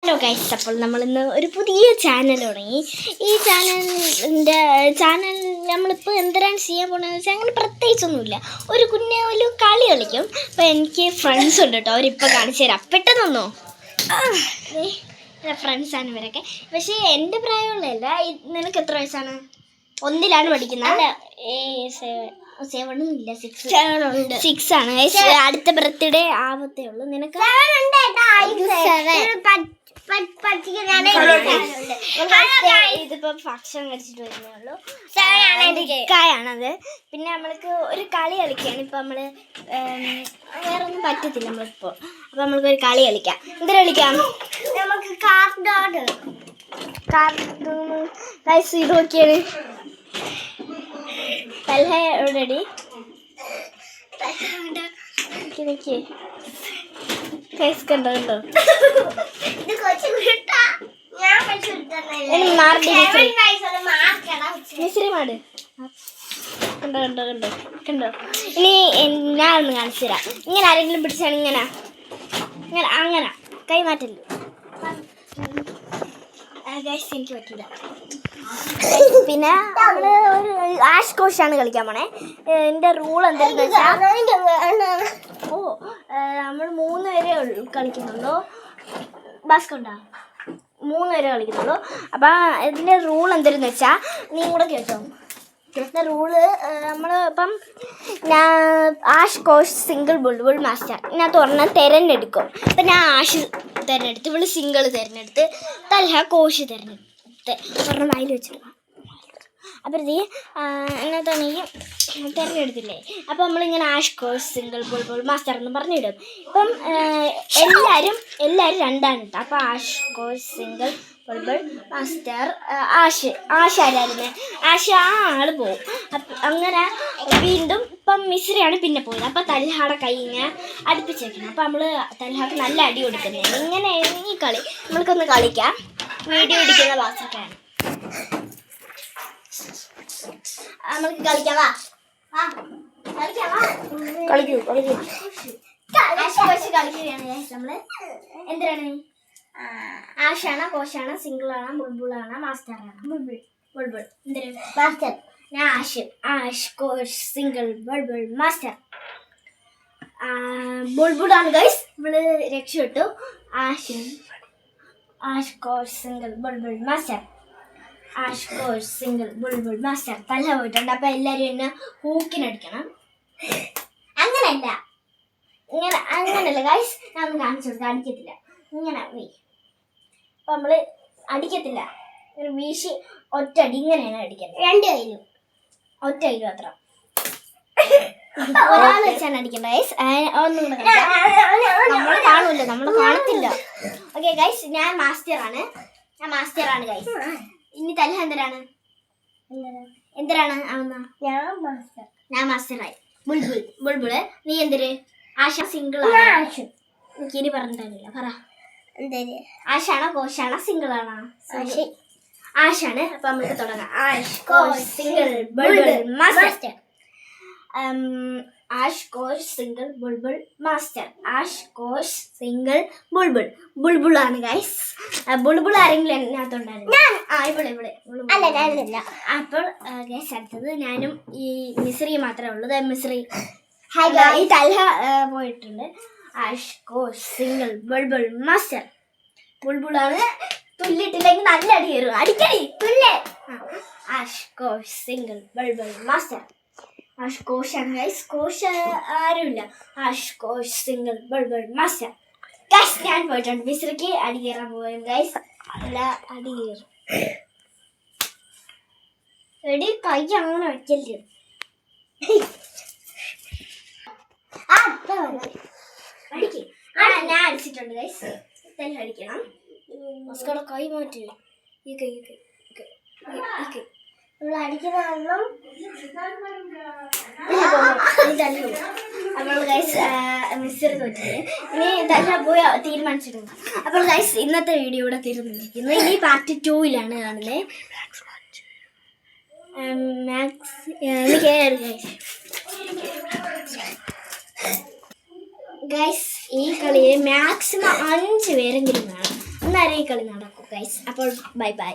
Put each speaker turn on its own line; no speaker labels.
Hello guys, അപ്പോൾ നമ്മളിന്ന് ഒരു പുതിയ ചാനൽ തുടങ്ങി. ഈ ചാനൽ നമ്മളിപ്പോൾ എന്തിനാണ് ചെയ്യാൻ പോകുന്നതെന്ന് വെച്ചാൽ അങ്ങനെ പ്രത്യേകിച്ചൊന്നുമില്ല. ഒരു കളി കളിക്കും. അപ്പോൾ എനിക്ക് ഫ്രണ്ട്സ് ഉണ്ട് കേട്ടോ, അവരിപ്പോൾ കാണിച്ചു തരാം. പെട്ടെന്നൊന്നോ ഫ്രണ്ട്സാണ് ഇവരൊക്കെ. പക്ഷേ എൻ്റെ പ്രായമുള്ളതല്ല. നിനക്ക് എത്ര വയസ്സാണ്? 1ലാണ് പഠിക്കുന്നത്. 7 ഇല്ല, 6 ആണ്. അടുത്ത ബർത്ത്ഡേ ആവത്തേ ഉള്ളൂ. നിനക്ക് ഇതിപ്പോ ഭക്ഷണം കഴിച്ചിട്ട് വരുന്നേ ഉള്ളൂ. കായാണത്. പിന്നെ നമ്മൾക്ക് ഒരു കളി കളിക്കുകയാണ്. ഇപ്പൊ നമ്മള് വേറെ ഒന്നും പറ്റത്തില്ല നമ്മളിപ്പോ. അപ്പൊ നമ്മൾക്ക് ഒരു കളി കളിക്കാം. എന്തിനാ കളിക്കാം? നമുക്ക് കാർട്ടൂൺ ഇത് നോക്കിയാണ്. റെഡി കണ്ടോ മിശ്രി മാട് കണ്ടോ കണ്ടോ കണ്ടോ കണ്ടോ. ഇനി ഞാനൊന്ന് കാണിച്ചു തരാം. ഇങ്ങനെ ആരെങ്കിലും പിടിച്ചാണ് ഇങ്ങനെ ഇങ്ങനെ അങ്ങനെ കൈമാറ്റല്ലേ. എനിക്ക് പറ്റില്ല. പിന്നെ നമ്മള് ഒരു ആഷ് കോഷാണ് കളിക്കാൻ പോണേ. എൻ്റെ റൂൾ എന്താണെന്ന് വെച്ചാൽ നമ്മൾ 3 പേരെ കളിക്കുന്നുള്ളൂ. ബാസ്കറ്റാ 3 പേരെ കളിക്കുന്നുള്ളൂ. അപ്പം ഇതിൻ്റെ റൂൾ എന്താണെന്ന് വെച്ചാൽ നീ കൂടെ കേട്ടോ. റൂള് നമ്മൾ ഇപ്പം ആഷ് കോഷ് സിംഗിൾ ബുൾബുൾ മാസ്റ്റർ ഇതിനകത്ത് ഒരെണ്ണം തിരഞ്ഞെടുക്കും. അപ്പം ഞാൻ ആഷ് തിരഞ്ഞെടുത്ത്, ഇവള് സിംഗിൾ തിരഞ്ഞെടുത്ത്, തൽഹ കോഷ് തിരഞ്ഞെടുത്ത് ഒരെണ്ണം വായിൽ വെച്ചിടണം. അപ്പോഴത്തേ അതിനകത്താണെങ്കിൽ തിരഞ്ഞെടുത്തില്ലേ. അപ്പം നമ്മളിങ്ങനെ ആഷ് കോഷ് സിംഗിൾ ബുൾബുൾ മാസ്റ്റർ എന്ന് പറഞ്ഞിടും. ഇപ്പം എല്ലാവരും 2ആണ് കേട്ടോ. അപ്പം ആഷ് കോഷ് സിംഗിൾ ബുൾബുൾ മാസ്റ്റർ ആരായിരുന്നു? ആഷ് ആള് പോവും. അങ്ങനെ വീണ്ടും ഇപ്പം മിശ്രയാണ് പിന്നെ പോയത്. അപ്പം തൽഹയുടെ കൈ ഇങ്ങനെ അടുപ്പിച്ചേക്കണം. അപ്പം നമ്മൾ തൽഹക്ക് നല്ല അടി കൊടുക്കുന്നത്. ഇങ്ങനെ ഈ കളി നമ്മൾക്കൊന്ന് കളിക്കാം. വീഡിയോ ഇടിക്കുന്ന ബാസ്കറ്റാണ്. നമ്മൾക്ക് കളിക്കാവാ കളിക്കുകയാണ് നമ്മള്. എന്തിനാണ്? ആഷാണ്, കോഷാണ്, സിംഗിളാണ്, ബുൾബുളാണ്, മാസ്റ്ററാണ്? ബുൾബുൾ. എന്തിനാ? മാസ്റ്റർ. ഞാൻ ആഷ് കോഷ് സിംഗിൾ ബുൾബുൾ മാസ്റ്റർ. ബുൾബുളാണ് ഗൈസ്. ഇവള് രക്ഷപ്പെട്ടു. ആഷ് കോഷ് സിംഗിൾ ബുൾബുൾ മാസ്റ്റർ. ആഷ് കോഷ് സിംഗിൾ ബുൾബുൾ മാസ്റ്റർ. തല പോയിട്ടുണ്ട്. അപ്പം എല്ലാവരും എന്നെ ഹൂക്കിനടിക്കണം. അങ്ങനെയല്ല ഗൈസ്. ഞാൻ ഒന്ന് കാണിച്ചു കൊടുക്കാം. അടിക്കത്തില്ല. ഇങ്ങനെ അപ്പം നമ്മൾ അടിക്കത്തില്ല. ഒരു വീശി ഒറ്റടി ഇങ്ങനെയാണ് അടിക്കുന്നത്. 2 കൈയിലും ഒറ്റ കൈയിലും മാത്രം. ഒരാൾ വെച്ചാണ് അടിക്കേണ്ടത് ഗൈസ്. ഒന്നും കൂടെ നമ്മൾ കാണൂല്ലോ, നമ്മൾ കാണത്തില്ല. ഓക്കെ ഗൈസ്, ഞാൻ മാസ്റ്ററാണ് ഗൈസ്. ഇനി തൽഹ എന്തിനാണ് ആവുന്ന? ഞാൻ മാസ്റ്ററായി. ബുൾബുള്. നീ എന്തിന്? ആഷ സിംഗിളാണ്. എനിക്ക് ഇനി പറഞ്ഞിട്ടില്ല. പറ. ആഷാണോ കോഷാണോ സിംഗിളാണോ? ആഷാണ്. അപ്പൊ നമുക്ക് തുടങ്ങാം. ആഷ് കോഷ് സിംഗിൾ ബുൾബുൾ മാസ്റ്റർ. ആഷ് കോഷ് സിംഗിൾ ബുൾബുൾ മാസ്റ്റർ. ആഷ് കോഷ് സിംഗിൾ ബുൾബുളാണ് ഗൈസ്. ബുൾബുൾ ആരെങ്കിലും അതിനകത്തുണ്ടായിരുന്നു? ഇവിടെ. അപ്പോൾ ഗൈസ് അടുത്തത് ഞാനും ഈ മിശ്രി മാത്രമേ ഉള്ളൂ. മിശ്രി ഈ തൽഹ പോയിട്ടുണ്ട്. ആഷ് കോഷ് സിംഗിൾ ബുൾബുൾ മാസ്റ്റർ. ബുൾബുളാണ്. തുല്ലിട്ടില്ലെങ്കിൽ നല്ല അടി കയറും. അടിക്കടി തുല്ല്. ആഷ് കോഷ് സിംഗിൾ ബുൾബുൾ മാസ്റ്റർ. ആഷ് കോഷാണ് ഗൈസ്. കോഷ് ആരുമില്ല. ആഷ് കോഷ് സിംഗിൾ ബുൾബുൾ മാസ്റ്റർ. ഗൈസ് ഞാൻ പോയിട്ടുണ്ട്. മിശ്രയ്ക്ക് അടി കയറാൻ പോകും ഗൈസ്. അല്ല അടി കയറും. എടി കൈ അങ്ങനെ വയ്ക്കല്ലേ. ഞാൻ അടിച്ചിട്ടുണ്ട് ഗൈസ്. തന്നെ അടിക്കണം. മസ്കട കൈ മാറ്റി. ഈ കൈ നമ്മൾ അടിക്കുന്ന അപ്പോൾ ഗൈസ് മിസ്റ്റർ തോറ്റില്ലേ. ഇനി തല്ല പോയി തീരുമാനിച്ചിട്ടുണ്ട്. അപ്പോൾ ഗൈസ് ഇന്നത്തെ വീഡിയോ ഇവിടെ തീർന്നിരിക്കുന്നു. ഇനി പാർട്ട് 2ലാണ് കാണുന്നത്. ഗൈസ് ഈ കളിയിൽ മാക്സിമം 5 പേരെങ്കിലും കാണും. അന്നേരം ഈ കളി നടക്കും ഗൈസ്. അപ്പോൾ ബൈ ബൈ.